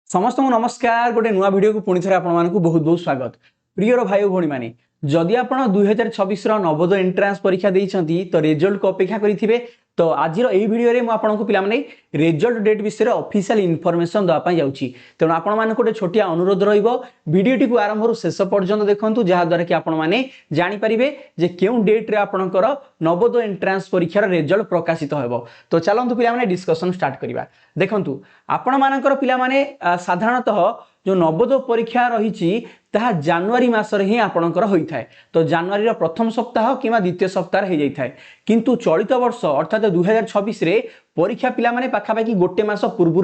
समस्त को नमस्कार। गोटे नुआ वीडियो को पुणी थे आपको बहुत बहुत स्वागत। प्रियर भाई भौणी मैंने जदि आप 2026 नवोदय एंट्रांस परीक्षा देइछंती तो रिजल्ट को अपेक्षा करिथिबे। तो आज यही वीडियो रे आपको पिलाने रिजल्ट डेट विषय ऑफिशियल इनफॉरमेशन दवा जाऊँगी। तेणु आपण मानक गोटे छोटिया अनुरोध वीडियोटी को आरंभ शेष पर्यंत देखूँ जहाद्वारा कि आपण मैंने जानीपारे जे क्यों डेट रे आपणकर नवोदय एंट्रांस परीक्षार रिजल्ट प्रकाशित हो। तो चलतु पिलाने डिस्कसन स्टार्ट करवा। देखु आपण मानकर पिलाने साधारणतः जो नवोदय परीक्षा रही जानुआरी मासरे ही आपणकर होता है। तो जानुआरी प्रथम सप्ताह कि द्वितीय सप्ताह हो जाए। किंतु चलित वर्ष अर्थात 2026 रे परीक्षा पिला माने पाखापाखि गोटे मास पूर्व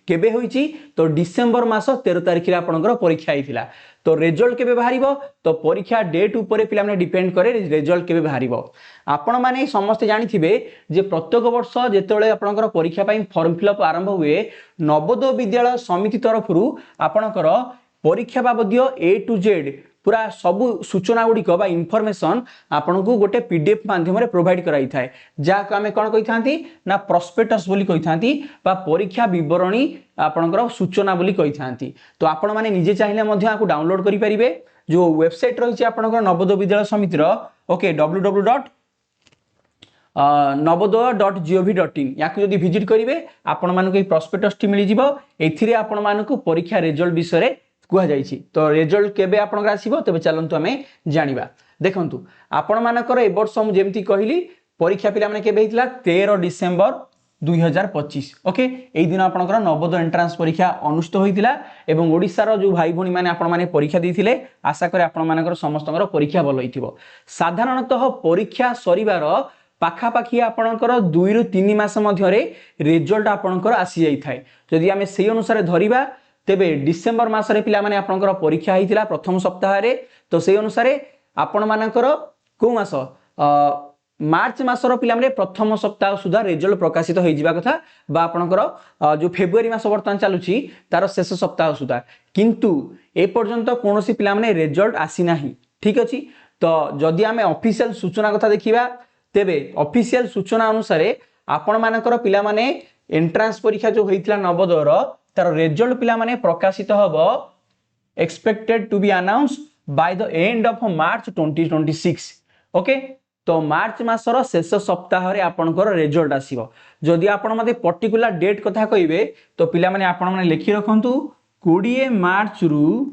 केबे होईची तो डिसेंबर मास 13 तारिख आपणकर परीक्षा होता। तो रिजल्ट केबे बाहरिबो तो परीक्षा डेट उपरे पिला माने डिपेंड करे रिजल्ट केबे बाहरिबो। आपण माने समस्त जानिथिबे जे प्रत्येक वर्ष जेतेबेले आपणकर परीक्षा पई फॉर्म फिलअप आरंभ हुए नवोदय विद्यालय समिति तरफरु आपणकर परीक्षा बाबदीय A to Z पूरा सबु सूचना गुड़िक इनफॉरमेशन आपन को गोटे पीडीएफ माध्यम रे प्रोवाइड कराई थाए जहाँ आम कौन कही था ना प्रॉस्पेक्टस बोली कही था परीक्षा विवरणी आपनकर सूचना बोली कही था। तो आपण माने निजे चाहिए डाउनलोड करि परिबे। जो वेबसाइट रही आपनकर नवोदय विद्यालय समितिर ओके www.navodaya.gov.in या जदि विजिट करेंगे आपण मानक प्रॉस्पेक्टस टी मिल जिवो। एथिरे आपण मानक परीक्षा रिजल्ट विषय कहुई। तो रिजल्ट केबे आपनकर आसीबो तेबे चलंतु आमे जानिबा। देखंतु आपण मानकर ए वर्ष मु जेमति कहिली परीक्षा पिला माने केबे हितला 13 डिसेंबर 2025 ओके एई दिन आपनकर नवोदय एंट्रांस परीक्षा अनुष्ठित होइतिला एवं ओडिसा जो भाई भणी माने आपण माने परीक्षा देथिले आशा करे आपण मानकर समस्तकर परीक्षा भल होइतिबो। साधारणतः परीक्षा सरीबार पाखापाखि आपणकर 2 रु 3 मास मध्यरे रिजल्ट आपणकर आसी जाई थाए। जदि आमे सेही अनुसार धरिबा तेबे डिसेंबर मासरे पिला माने आपणकर परीक्षा हितिला प्रथम सप्ताह रे। तो सेही अनुसार आपण मानकर को मास मार्च मासर पिला माने प्रथम सप्ताह सुधा रिजल्ट प्रकाशित हो जिबा कथा बा आपणकर जो फेब्रुआरी मास वर्तमान चालुची तार शेष सप्ताह सुधा। किंतु ए पर्यंत कोनोसी पिला माने रिजल्ट आसी नाही। ठीक अछि। तो जदि आमे ऑफिशियल सूचना कथा देखिबा तेबे ऑफिशियल सूचना अनुसार आपण मानकर पिला माने एंट्रांस परीक्षा जो होइतिला नवोदयर तार रिजल्ट पिला माने प्रकाशित होबो expected to be announced by the end of March 2026 okay. तो मार्च मासर शेष सप्ताह रे आपनकर रिजल्ट आसीबो। जदि आपण मते पर्टिकुलर डेट कथा कहिबे तो पिला माने आपण माने लिखि रखंतु 20 मार्च रु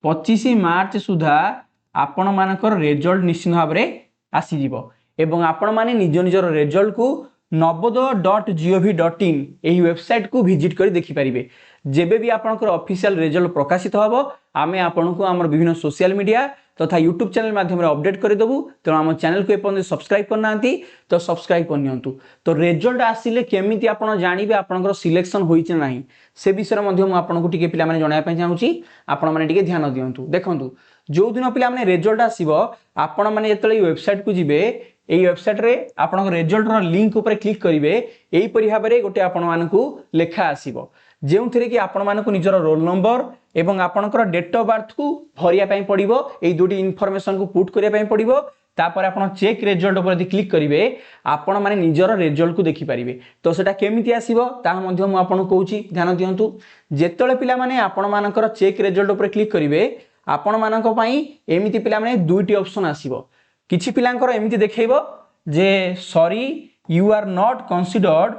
25 मार्च सुधा आपण मानकर रिजल्ट निश्चित भाव रे आसी जिवो एवं आपण माने निज निजर रिजल्ट को navodaya.gov.in एही वेबसाइट को विजिट कर देखि परिबे। जेबे भी आपनकर ऑफिशियल रिजल्ट प्रकाशित होबो आमे आपनको हमर विभिन्न सोशल मीडिया तथा यूट्यूब चैनल माध्यम रे अपडेट कर देबू। तो हम चैनल को एपन सब्सक्राइब करनांती तो सब्सक्राइब करनियंतु। तो रिजल्ट आसीले केमिति आपण जानिबे आपनकर सिलेक्शन होई छै नाही से विषय मध्ये हम आपनको टिके पिला माने जणाय पय चाहूची आपण माने टिके ध्यान दियंतु। देखंतु जो दिन पिला माने रिजल्ट आसीबो आपण माने जेतले वेबसाइट को जिबे एई वेबसाइट रे आपन रिजल्ट रो लिंक ऊपर क्लिक करिवे एई परि भाबरे गोटे आपण मानकु लेखा आसीबो जेउथिरे कि आपण मानकु निजर रोल नंबर एवं आपनकर डेट ऑफ बर्थ को भरिया पय पड़िबो। एई दुटी इन्फॉर्मेशन को पुट करिया पय पड़िबो। तापर आपण चेक रिजल्ट ऊपर यदि क्लिक करिवे आपण माने निजर रिजल्ट को देखि परिबे। तो सेटा केमिति आसीबो ता मध्ये हम आपन कहूची ध्यान दियंतु। जेतले पिला माने आपण मानकर चेक रिजल्ट ऊपर क्लिक करिवे आपण मानक पई एमिति पिला माने दुईटी ऑप्शन आसीबो। किछि पिलांकर एमिति देखैबो जे sorry you are not considered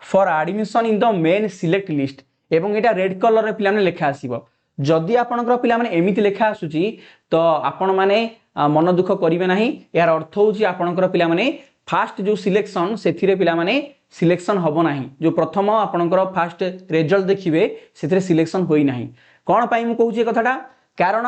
for admission in the main select list एवं एटा रेड कलर रे पिला माने लेखा आसीबो। जदि आपनकर पिला माने एमिति लेखा आसुची तो आपण माने मन दुख करिवे नाही। यार अर्थ होची आपनकर पिला माने फास्ट जो सिलेक्शन सेथिरे पिला माने सिलेक्शन हबो नाही। जो प्रथम आपनकर फास्ट रिजल्ट देखिबे सेथिरे सिलेक्शन होई नाही। कोन पई मु कहूची कथाटा कारण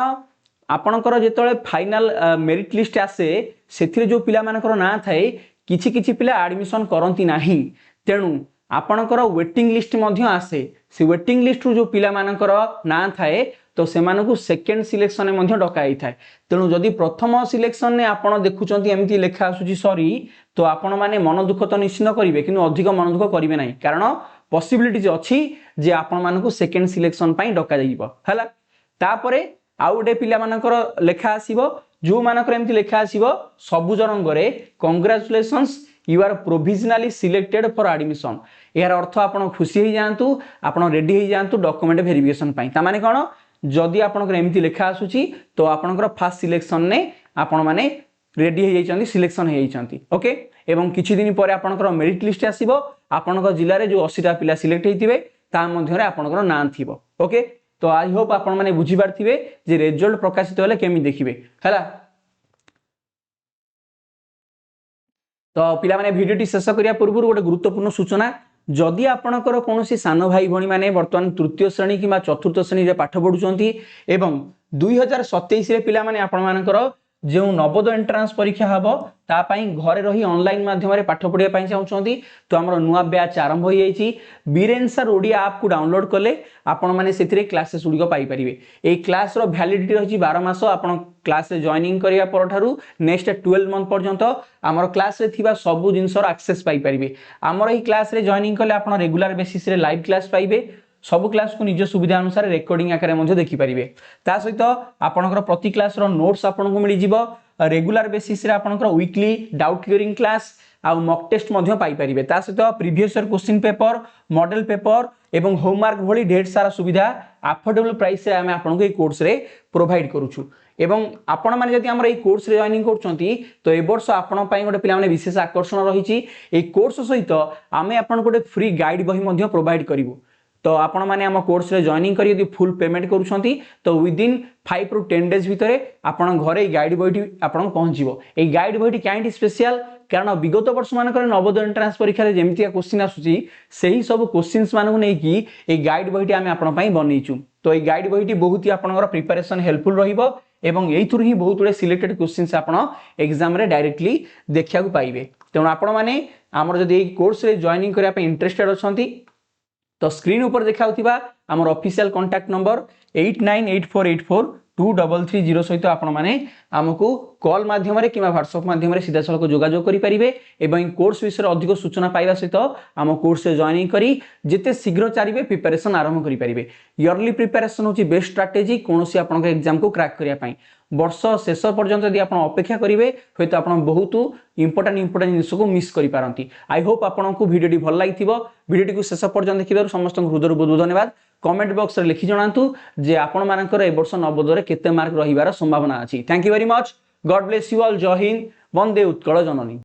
आपनकर जेतले फाइनल मेरिट लिस्ट आसे सेथिरे जो पिला मानकर ना थाए किछि किछि पिला एडमिशन करंती नाही। तेणु आपनकर वेटिंग लिस्ट मध्य आसे से वेटिंग लिस्ट जो पिला मानकर ना थाए तो सेमानकु सेकंड सिलेक्शन में मध्य डकाई थाए। तेणु जदि प्रथम सिलेक्शन ने आपण देखुचंती एमिति लेखा आसुची सॉरी तो आपण माने मन दुख तो निश्चित करिवे किंतु अधिक मन दुख करिवे नाही कारण पॉसिबिलिटीज अछि जे आपण मानकु सेकंड सिलेक्शन पई डका जाइबो हला। तापरे आउ गोटे पिला मानकर लेखा आसीबो जो मानकर एमिति लेखा आसीबो सबुज रंग रे congratulations you are provisionally selected for admission. यार अर्थ आपण खुशी हो जातु, आपण रेडी हो जातु डॉक्यूमेंट वेरिफिकेशन पई। ता माने कोन जदि आपनकर एमिति लेखा आसुची तो आपनकर फास्ट सिलेक्शन ने आपण माने रेडी हो जाइछन्ती, सिलेक्शन हो जाइछन्ती। ओके, एवं किछि दिन पर आपनकर मेरिट लिस्ट आसीबो, आपनकर जिल्ला रे जो 80 टा पिला सिलेक्ट हेतिबे ता मध्ये रे आपनकर नाम थिबो। ओके, तो आई होप आपण माने बुझी पारथिबे जे रिजल्ट प्रकाशित होले केमि देखिबे हला। तो पिला माने भिडियोटी शेष करिया पूर्व गोटे गुरुत्वपूर्ण सूचना, जदि आपणकर कौन सान भाई भणी मैंने बर्तमान तृतीय श्रेणी कि चतुर्थ श्रेणी में पाठ पढ़ुंट एवं 2027 पिला माने आपण मानकर जो नवोदय एंट्रांस परीक्षा हम तापाई घरे रही ऑनलाइन माध्यम पाठ पढ़ाई चाहते तो आम नुआ बैच आरंभ हो जाइए। बीरेन सर ओडिया आप को डाउनलोड कले आपण मैंने से क्लासेस गुड़िक पाइपर। ये क्लास रो वैलिडिटी रही 12 मास। आपण क्लास रे जॉइनिंग करिया परठारु नेक्स्ट 12 मंथ पर्यंत आमर क्लास रे थिबा सब जिनसर एक्सेस पाई परिबे। आमर ई क्लास रे जॉइनिंग कले आपण रेगुलर बेसिस रे लाइव क्लास पाइबे, सब क्लास को निज सुविधा अनुसार रेकर्डिंग आकार में देखि पारिबे। ता सहित आपनकर प्रति क्लास रो नोट्स आपन को मिली जिवो, रेगुलर बेसिस रे आपनकर वीकली डाउट क्लियरिंग क्लास आ मॉक टेस्ट मध्य पाई परिबे। ता सहित previous year question paper, model paper एवं होमवर्क भली ढेर सारा सुविधा अफोर्डेबल प्राइस रे आमे आपन को ए कोर्स रे प्रोवाइड करूछु। एवं आपण माने जदि हमर ए कोर्स रे जॉइनिंग करछंती तो ए वर्ष आपण पई गोटे पिला माने विशेष आकर्षण रहिछि। ए कोर्स सहित आमे आपन गोटे फ्री गाइड बही मध्य प्रोवाइड करिवु। तो आपण माने हम कोर्स रे जॉइनिंग करी यदि फुल पेमेंट करूछंती तो विदिन 5 ରୁ 10 डेज भितरे आपण घरे गाइड बहीटी आपण पहुंचीबो। ए गाइड बहीटी काइंड स्पेशल कारण विगत वर्ष मानकर नवोदय एंट्रांस परीक्षा रे जेमतिया क्वेश्चन आसुची सेही सब क्वेश्चंस मानकु नै कि ए गाइड बहीटी आमे आपण पई बनैछु। तो ए गाइड बहीटी बहुत ही आपनकर प्रिपरेशन हेल्पफुल रहिबो एवं एई थ्रु ही बहुत गुडे सिलेक्टेड क्वेश्चंस आपण एग्जाम रे डायरेक्टली देखिया को पाइबे। तेणु आपण माने हमर जदि ए कोर्स रे जॉइनिंग करिया पे इंटरेस्टेड अछंती तो स्क्रीन ऊपर देखा आम ऑफिशियल कांटेक्ट नंबर 8984842330 सहित आपण माने आमको कॉल माध्यम कि व्हाट्सएप माध्यम सीधा सड़क जोगाजोग करेंगे। एवं कोर्स विषय अधिक सूचना पाइबा सहित आम कोर्स से जॉइनिंग करी जिते शीघ्र चाहिए प्रिपरेशन आरंभ करेंगे। इयरली प्रिपरेशन होची बेस्ट स्ट्राटेजी कौन आपन एग्जाम को क्रैक करने। वर्ष शेष पर्यंत यदि आप अपेक्षा करेंगे हूँ तो आप बहुत इंपोर्टेंट जिन को मिस कर पारती। आई होप आपको भिडियोटी भल लगी। भिडियोटी को शेष पर्यंत देखिबार समस्त हृदय बहुत बहुत धन्यवाद। कमेंट बॉक्स रे लिखि जणांतु जे आपण मानकर ए वर्ष नवोदय केते मार्क रहिबार संभावना अछि। Thank you very much. God bless you all. जय हिंद। वंदे उत्कल जननी।